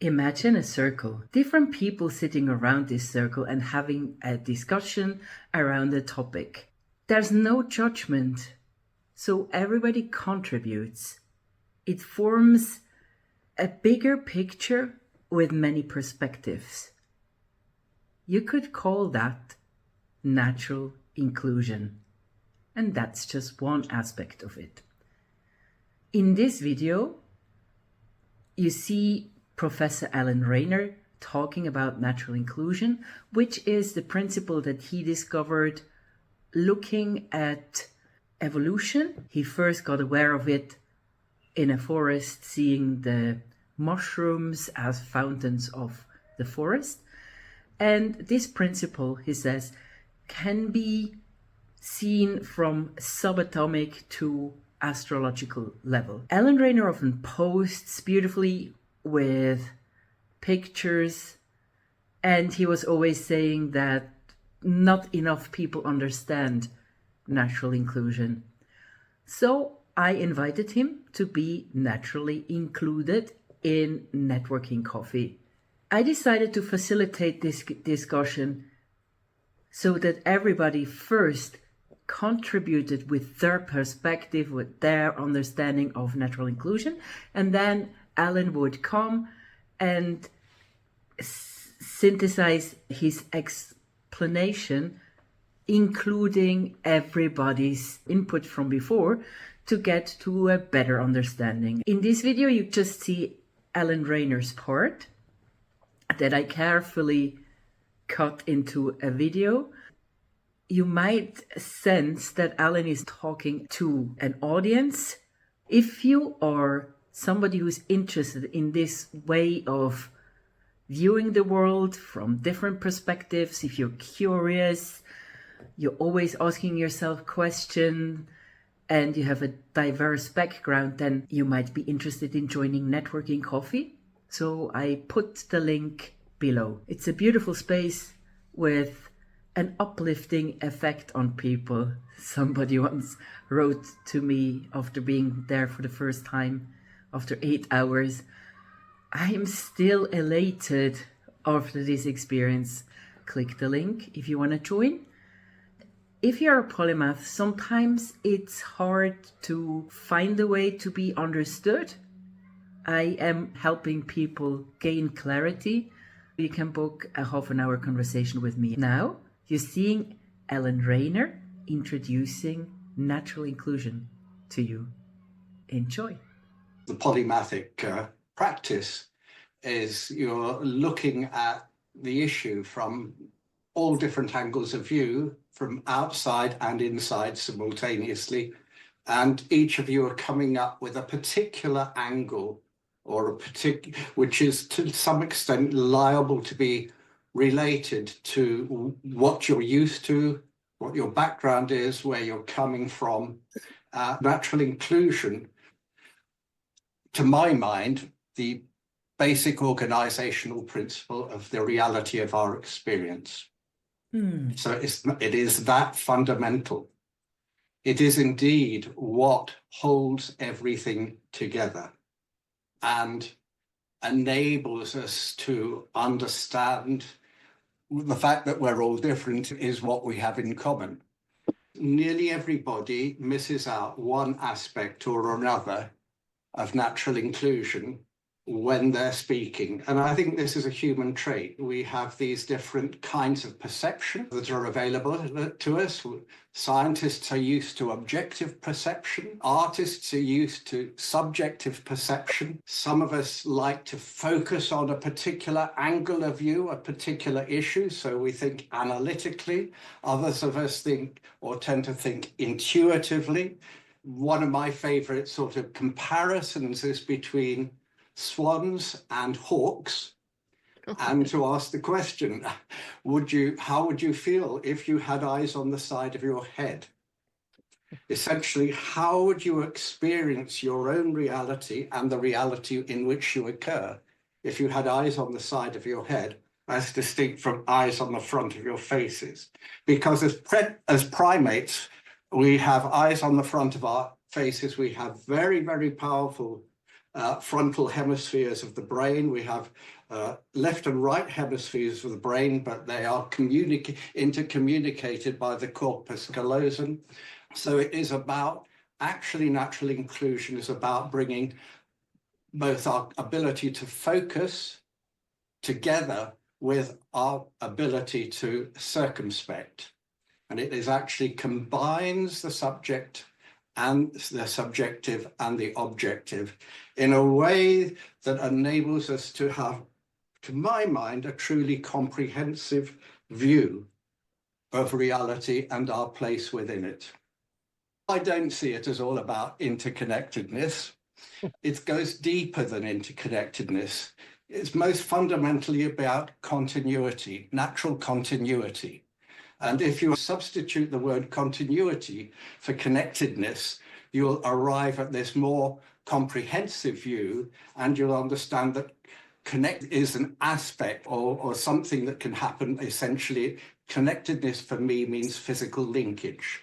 Imagine a circle, different people sitting around this circle and having a discussion around a topic. There's no judgment, so everybody contributes. It forms a bigger picture with many perspectives. You could call that natural inclusion, and that's just one aspect of it. In this video, you see Professor Alan Rayner talking about natural inclusion, which is the principle that he discovered looking at evolution. He first got aware of it in a forest, seeing the mushrooms as fountains of the forest. And this principle, he says, can be seen from subatomic to astrological level. Alan Rayner often posts beautifully with pictures, and he was always saying that not enough people understand natural inclusion. So I invited him to be naturally included in Networking Coffee. I decided to facilitate this discussion so that everybody first contributed with their perspective, with their understanding of natural inclusion, and then Alan would come and synthesize his explanation, including everybody's input from before, to get to a better understanding. In this video, you just see Alan Rayner's part that I carefully cut into a video. You might sense that Alan is talking to an audience. If you are somebody who's interested in this way of viewing the world from different perspectives, if you're curious, you're always asking yourself questions, and you have a diverse background, then you might be interested in joining Networking Coffee. So I put the link below. It's a beautiful space with an uplifting effect on people. Somebody once wrote to me after being there for the first time, after 8 hours, I am still elated after this experience. Click the link if you want to join. If you're a polymath, sometimes it's hard to find a way to be understood. I am helping people gain clarity. You can book a half-an-hour conversation with me. Now, you're seeing Alan Rayner introducing natural inclusion to you. Enjoy. The polymathic practice is you're looking at the issue from all different angles of view, from outside and inside simultaneously, and each of you are coming up with a particular angle or which is to some extent liable to be related to what you're used to, what your background is, where you're coming from. Natural inclusion, to my mind, the basic organizational principle of the reality of our experience. So it is that fundamental. It is indeed what holds everything together and enables us to understand the fact that we're all different is what we have in common. Nearly everybody misses out one aspect or another of natural inclusion when they're speaking. And I think this is a human trait. We have these different kinds of perception that are available to us. Scientists are used to objective perception. Artists are used to subjective perception. Some of us like to focus on a particular angle of view, a particular issue, so we think analytically. Others of us think or tend to think intuitively. One of my favorite sort of comparisons is between swans and hawks, and to ask the question, how would you feel if you had eyes on the side of your head? Essentially, how would you experience your own reality and the reality in which you occur if you had eyes on the side of your head as distinct from eyes on the front of your faces? Because as primates, we have eyes on the front of our faces. We have very, very powerful frontal hemispheres of the brain. We have left and right hemispheres of the brain, but they are intercommunicated by the corpus callosum. So it is about, actually, natural inclusion is about bringing both our ability to focus together with our ability to circumspect. And it is actually combines the subject and the subjective and the objective in a way that enables us to have, to my mind, a truly comprehensive view of reality and our place within it. I don't see it as all about interconnectedness. It goes deeper than interconnectedness. It's most fundamentally about continuity, natural continuity. And if you substitute the word continuity for connectedness, you'll arrive at this more comprehensive view, and you'll understand that connect is an aspect or something that can happen. Essentially, connectedness for me means physical linkage.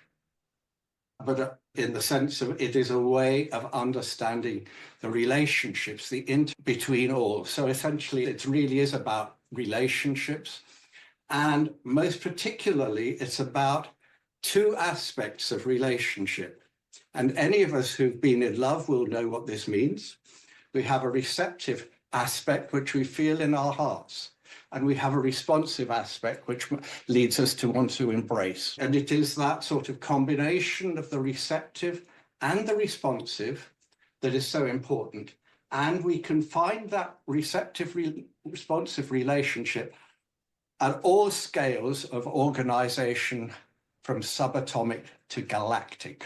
But in the sense of it is a way of understanding the relationships, between all. So essentially, it really is about relationships. And most particularly, it's about two aspects of relationship. And any of us who've been in love will know what this means. We have a receptive aspect, which we feel in our hearts. And we have a responsive aspect, which leads us to want to embrace. And it is that sort of combination of the receptive and the responsive that is so important. And we can find that responsive relationship at all scales of organization, from subatomic to galactic.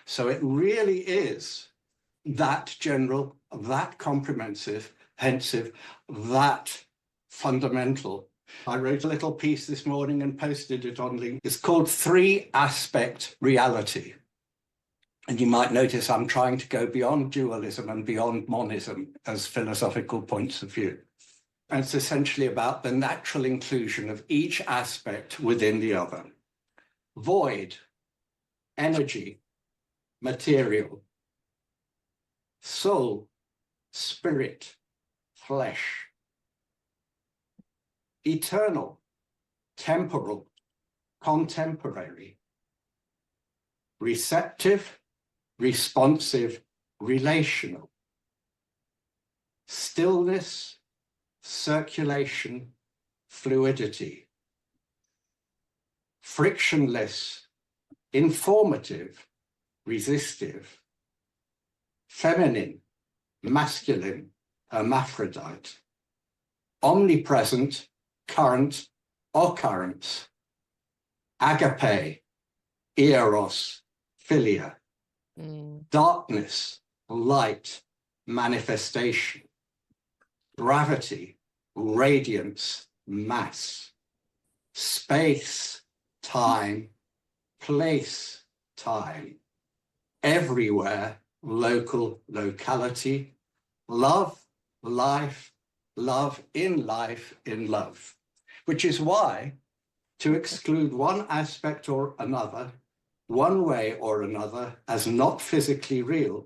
So it really is that general, that comprehensive, that fundamental. I wrote a little piece this morning and posted it on LinkedIn. It's called Three-Aspect Reality. And you might notice I'm trying to go beyond dualism and beyond monism as philosophical points of view. And it's essentially about the natural inclusion of each aspect within the other. Void, energy, material, soul, spirit, flesh. Eternal, temporal, contemporary. Receptive, responsive, relational. Stillness, circulation, fluidity. Frictionless, informative, resistive. Feminine, masculine, hermaphrodite. Omnipresent, current, occurrence. Agape, eros, philia. Darkness, light, manifestation. Gravity, radiance, mass. Space, time, place, time. Everywhere, local, locality. Love, life, love, in love. Which is why, to exclude one aspect or another, one way or another, as not physically real,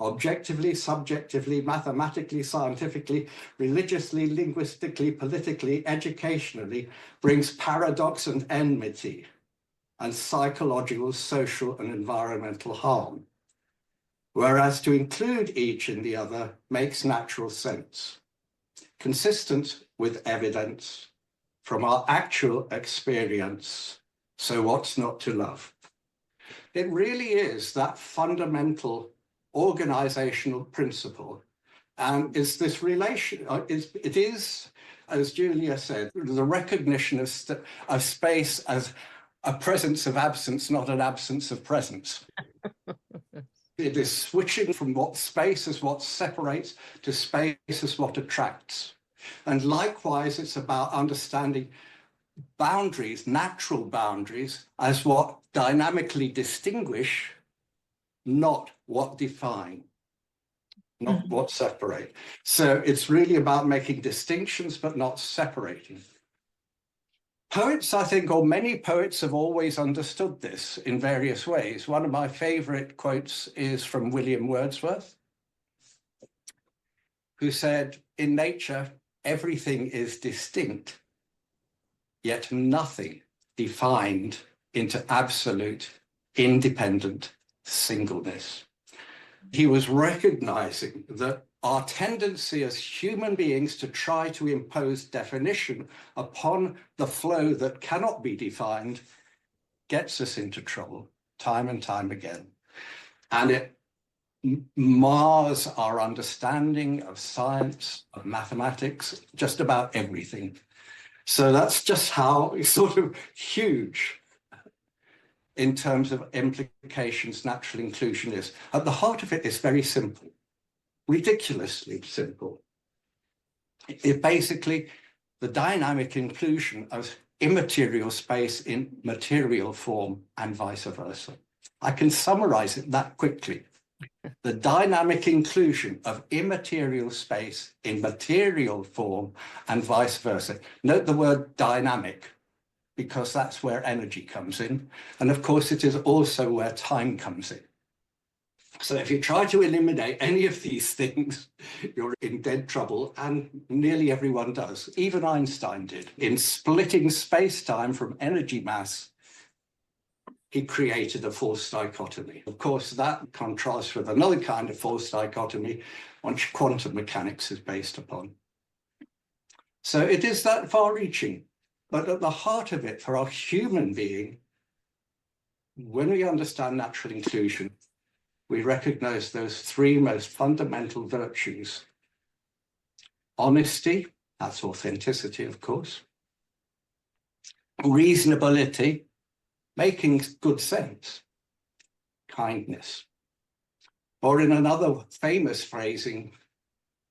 objectively, subjectively, mathematically, scientifically, religiously, linguistically, politically, educationally, brings paradox and enmity, and psychological, social, and environmental harm. Whereas to include each in the other makes natural sense, consistent with evidence from our actual experience. So what's not to love? It really is that fundamental organizational principle, and it's this relation. It is, as Julia said, the recognition of space as a presence of absence, not an absence of presence. It is switching from what space is what separates to space as what attracts. And likewise, it's about understanding boundaries, natural boundaries, as what dynamically distinguish, not what define, not what separate. So it's really about making distinctions, but not separating. Poets, I think, or many poets have always understood this in various ways. One of my favorite quotes is from William Wordsworth. who said, in nature, everything is distinct, yet nothing defined into absolute, independent singleness. He was recognizing that our tendency as human beings to try to impose definition upon the flow that cannot be defined gets us into trouble time and time again. And it mars our understanding of science, of mathematics, just about everything. So that's just how sort of huge in terms of implications natural inclusion is. At the heart of it is very simple, ridiculously simple. It basically, the dynamic inclusion of immaterial space in material form and vice versa. I can summarize it that quickly. The dynamic inclusion of immaterial space in material form and vice versa. Note the word dynamic, because that's where energy comes in. And of course, it is also where time comes in. So if you try to eliminate any of these things, you're in dead trouble, and nearly everyone does. Even Einstein did. In splitting space-time from energy mass, he created a false dichotomy. Of course, that contrasts with another kind of false dichotomy, which quantum mechanics is based upon. So it is that far-reaching. But at the heart of it, for our human being, when we understand natural inclusion, we recognize those three most fundamental virtues. Honesty, that's authenticity, of course. Reasonability, making good sense. Kindness. Or in another famous phrasing,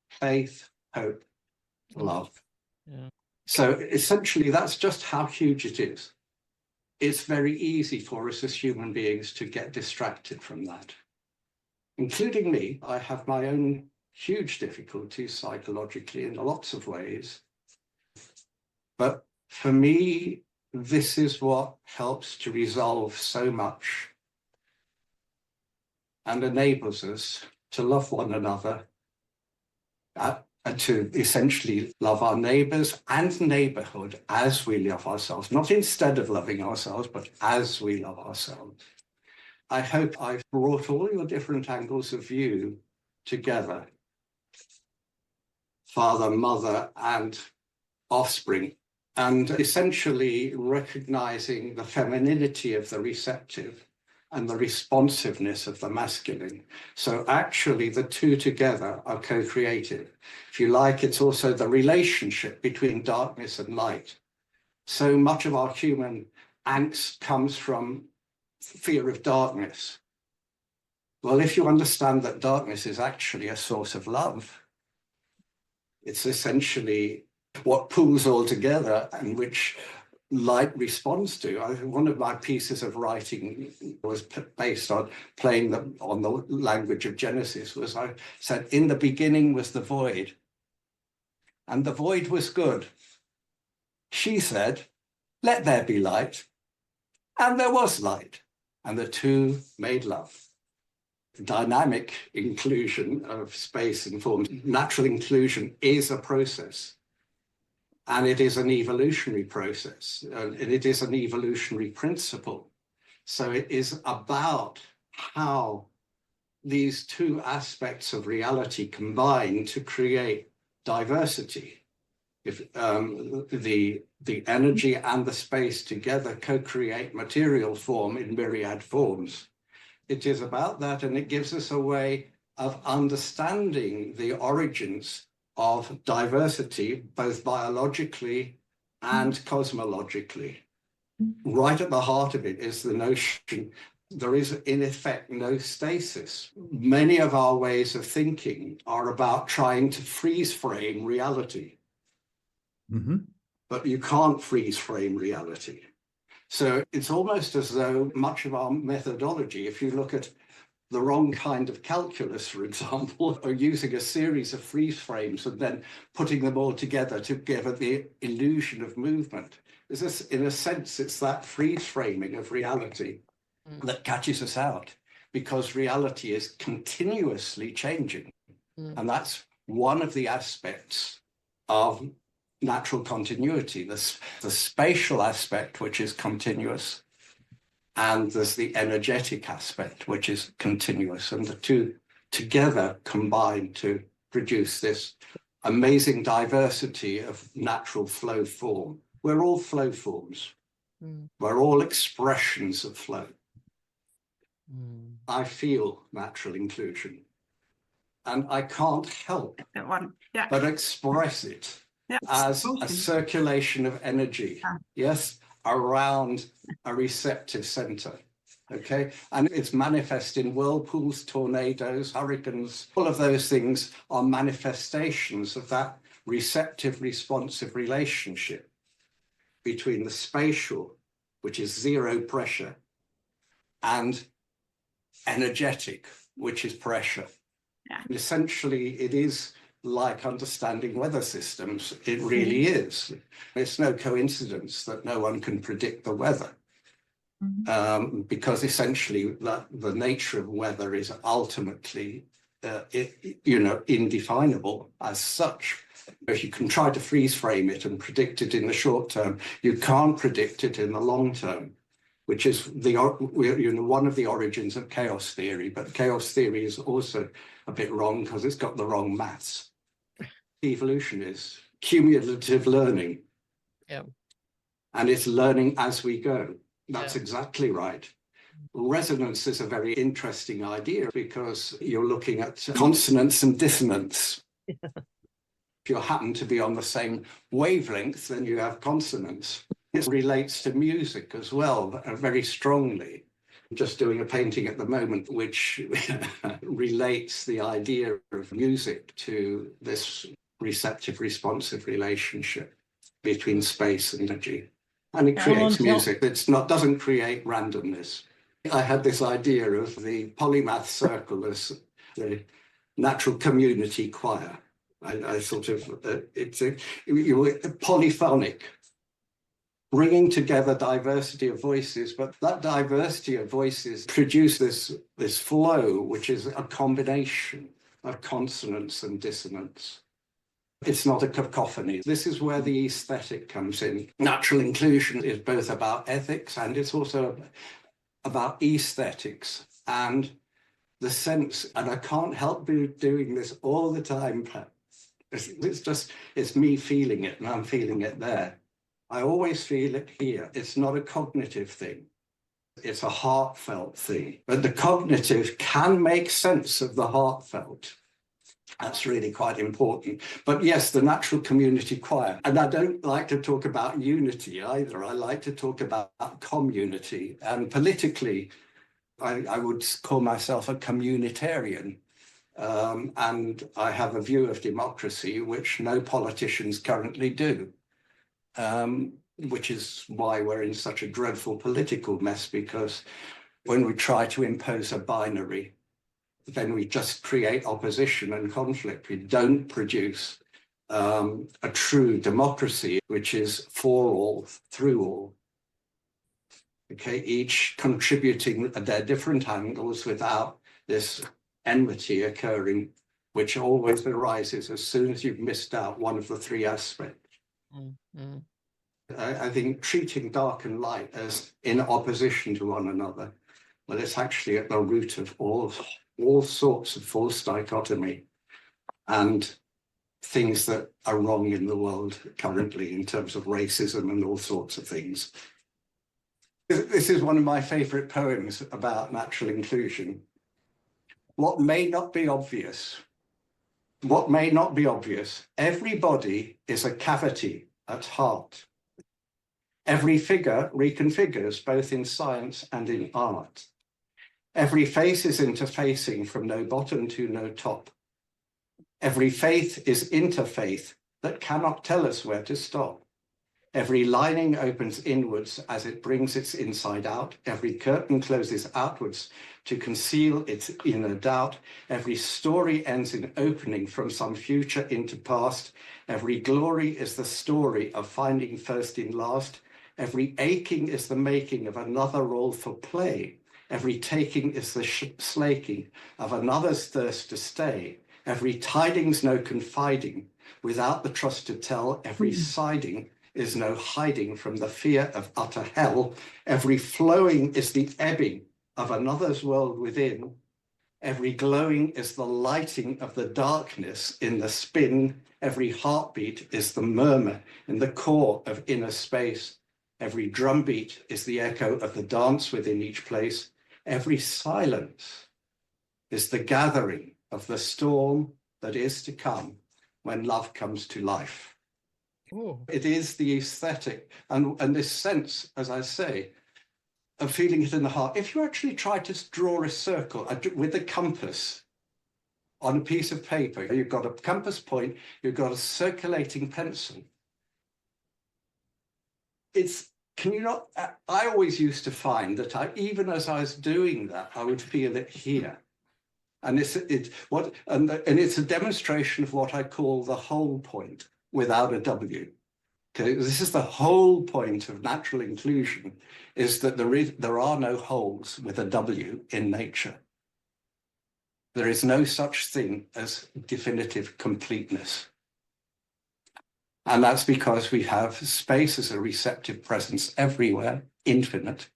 faith, hope, love. Yeah. So essentially, that's just how huge it is. It's very easy for us as human beings to get distracted from that. Including me, I have my own huge difficulties psychologically in lots of ways. But for me, this is what helps to resolve so much and enables us to love one another, and to essentially love our neighbors and neighborhood as we love ourselves, not instead of loving ourselves, but as we love ourselves. I hope I've brought all your different angles of view together, father, mother, and offspring, and essentially recognizing the femininity of the receptive and the responsiveness of the masculine. So actually the two together are co-creative. If you like, it's also the relationship between darkness and light. So much of our human angst comes from fear of darkness. Well, if you understand that darkness is actually a source of love, it's essentially what pulls all together and which light responds to. One of my pieces of writing was based on playing on the language of Genesis. Was I said, in the beginning was the void, and the void was good. She said, let there be light, and there was light, and the two made love. Dynamic inclusion of space and form, natural inclusion is a process. And it is an evolutionary process, and it is an evolutionary principle. So it is about how these two aspects of reality combine to create diversity. If the energy and the space together co-create material form in myriad forms. It is about that, and it gives us a way of understanding the origins of diversity, both biologically and cosmologically. Right at the heart of it is the notion there is, in effect, no stasis. Many of our ways of thinking are about trying to freeze frame reality. Mm-hmm. But you can't freeze frame reality. So it's almost as though much of our methodology, if you look at the wrong kind of calculus, for example, or using a series of freeze frames and then putting them all together to give it the illusion of movement. Is this, in a sense, it's that freeze framing of reality that catches us out, because reality is continuously changing. And that's one of the aspects of natural continuity. There's the spatial aspect, which is continuous, and there's the energetic aspect, which is continuous. And the two together combine to produce this amazing diversity of natural flow form. We're all flow forms. We're all expressions of flow. I feel natural inclusion, and I can't help but express it as a circulation of energy, yes, around a receptive center. Okay, and it's manifest in whirlpools, tornadoes, hurricanes. All of those things are manifestations of that receptive responsive relationship between the spatial, which is zero pressure, and energetic, which is pressure. And essentially, it is like understanding weather systems. It really is. It's no coincidence that no one can predict the weather. Because essentially the nature of weather is ultimately, indefinable as such. If you can try to freeze frame it and predict it in the short term, you can't predict it in the long term, which is one of the origins of chaos theory. But chaos theory is also a bit wrong because it's got the wrong maths. Evolution is cumulative learning. Yeah. And it's learning as we go. That's exactly right. Resonance is a very interesting idea because you're looking at consonance and dissonance. If you happen to be on the same wavelength, then you have consonance. It relates to music as well, very strongly. I'm just doing a painting at the moment which relates the idea of music to this receptive responsive relationship between space and energy. And it creates music. Doesn't create randomness. I had this idea of the polymath circle as the natural community choir. I sort of, you're polyphonic, bringing together diversity of voices, but that diversity of voices produce this flow, which is a combination of consonance and dissonance. It's not a cacophony. This is where the aesthetic comes in. Natural inclusion is both about ethics and it's also about aesthetics and the sense, and I can't help doing this all the time. It's me feeling it and I'm feeling it there. I always feel it here. It's not a cognitive thing. It's a heartfelt thing. But the cognitive can make sense of the heartfelt. That's really quite important. But yes, the natural community choir. And I don't like to talk about unity either. I like to talk about community. And politically, I would call myself a communitarian. And I have a view of democracy which no politicians currently do, which is why we're in such a dreadful political mess, because when we try to impose a binary, then we just create opposition and conflict. We don't produce a true democracy, which is for all, through all. Okay, each contributing at their different angles without this enmity occurring, which always arises as soon as you've missed out one of the three aspects. Mm-hmm. I think treating dark and light as in opposition to one another, well, it's actually at the root of all sorts of false dichotomy and things that are wrong in the world currently in terms of racism and all sorts of things. This is one of my favorite poems about natural inclusion. What may not be obvious, everybody is a cavity at heart. Every figure reconfigures both in science and in art. Every face is interfacing from no bottom to no top. Every faith is interfaith that cannot tell us where to stop. Every lining opens inwards as it brings its inside out. Every curtain closes outwards to conceal its inner doubt. Every story ends in opening from some future into past. Every glory is the story of finding first in last. Every aching is the making of another role for play. Every taking is the slaking of another's thirst to stay. Every tiding's no confiding. Without the trust to tell, every siding is no hiding from the fear of utter hell. Every flowing is the ebbing of another's world within. Every glowing is the lighting of the darkness in the spin. Every heartbeat is the murmur in the core of inner space. Every drumbeat is the echo of the dance within each place. Every silence is the gathering of the storm that is to come when love comes to life. Oh. It is the aesthetic and this sense, as I say, of feeling it in the heart. If you actually try to draw a circle with a compass on a piece of paper, you've got a compass point, you've got a circulating pencil. Can you not? I always used to find that even as I was doing that, I would feel it here. And it's a demonstration of what I call the whole point without a W. Okay, this is the whole point of natural inclusion, is that there are no holes with a W in nature. There is no such thing as definitive completeness. And that's because we have space as a receptive presence everywhere, infinite.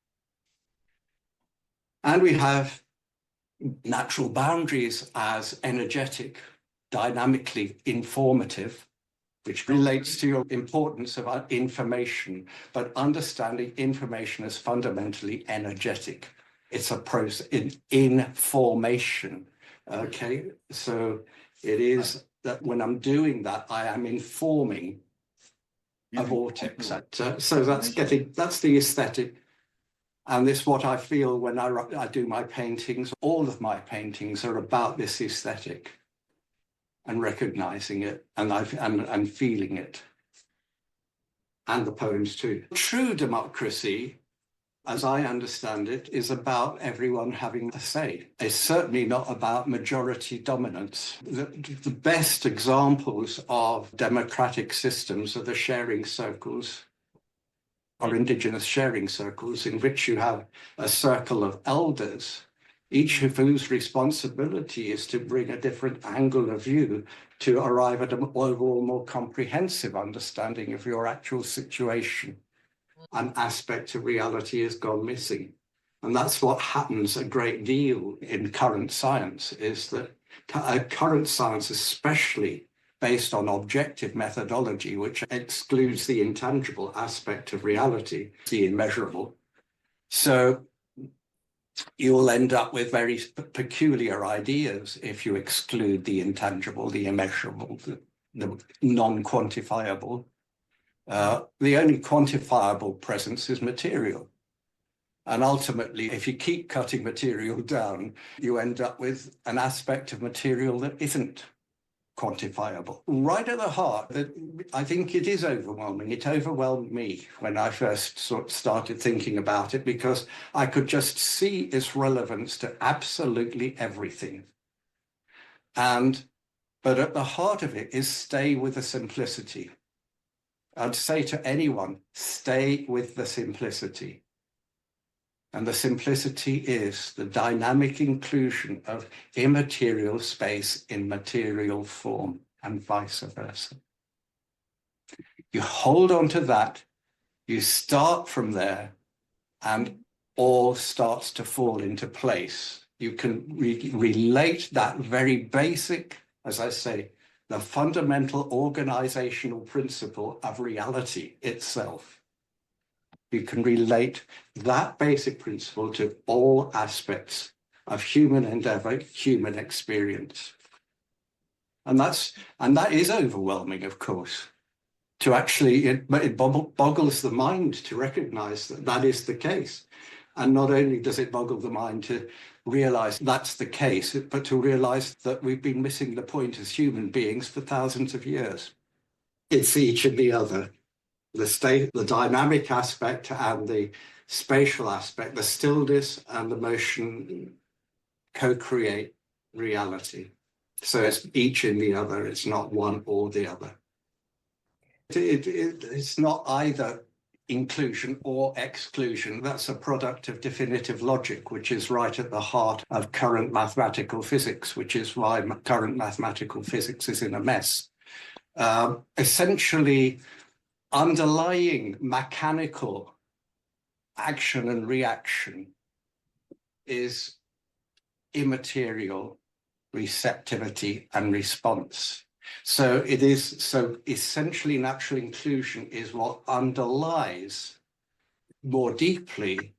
And we have natural boundaries as energetic, dynamically informative, which relates to your importance of information, but understanding information as fundamentally energetic. It's a process in formation. Okay, so it is that when I'm doing that, I am informing a vortex. So that's the aesthetic. And this is what I feel when I do my paintings. All of my paintings are about this aesthetic and recognizing it and feeling it. And the poems too. True democracy, as I understand it, is about everyone having a say. It's certainly not about majority dominance. The best examples of democratic systems are the sharing circles, or indigenous sharing circles, in which you have a circle of elders, each of whose responsibility is to bring a different angle of view to arrive at an overall more comprehensive understanding of your actual situation. An aspect of reality has gone missing. And that's what happens a great deal in current science, is that current science, especially based on objective methodology, which excludes the intangible aspect of reality, the immeasurable. So you'll end up with very peculiar ideas if you exclude the intangible, the immeasurable, the non-quantifiable. The only quantifiable presence is material. And ultimately, if you keep cutting material down, you end up with an aspect of material that isn't quantifiable. Right at the heart, I think it is overwhelming. It overwhelmed me when I first started thinking about it, because I could just see its relevance to absolutely everything. But at the heart of it is stay with the simplicity. I'd say to anyone, stay with the simplicity. And the simplicity is the dynamic inclusion of immaterial space in material form, and vice versa. You hold on to that, you start from there, and all starts to fall into place. You can relate that very basic, as I say, the fundamental organizational principle of reality itself. You can relate that basic principle to all aspects of human endeavor, human experience. And that is overwhelming, of course, to actually, it boggles the mind to recognize that that is the case. And not only does it boggle the mind to realize that's the case, but to realize that we've been missing the point as human beings for thousands of years. It's each and the other. The dynamic aspect and the spatial aspect, the stillness and the motion co-create reality. So it's each in the other, it's not one or the other. It's not either inclusion or exclusion. That's a product of definitive logic, which is right at the heart of current mathematical physics, which is why current mathematical physics is in a mess. Essentially, underlying mechanical action and reaction is immaterial receptivity and response. So essentially natural inclusion is what underlies more deeply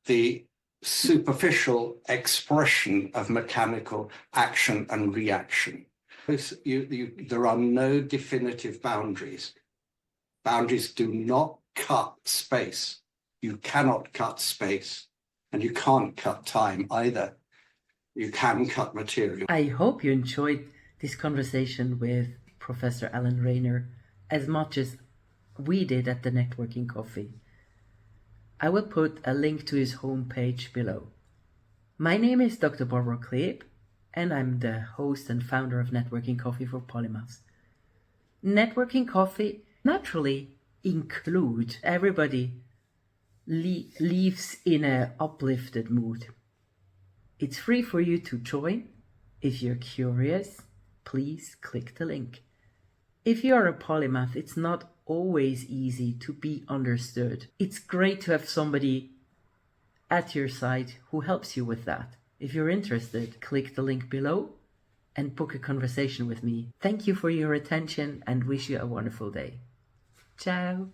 the superficial expression of mechanical action and reaction. There are no definitive boundaries. Boundaries do not cut space. You cannot cut space, and you can't cut time either. You can cut material. I hope you enjoyed this conversation with Professor Alan Rayner as much as we did at the Networking Coffee. I will put a link to his homepage below. My name is Dr. Barbara Kleeb, and I'm the host and founder of Networking Coffee for Polymaths. Networking Coffee naturally includes everybody leaves in an uplifted mood. It's free for you to join. If you're curious, please click the link. If you are a polymath, it's not always easy to be understood. It's great to have somebody at your side who helps you with that. If you're interested, click the link below and book a conversation with me. Thank you for your attention and wish you a wonderful day. Ciao.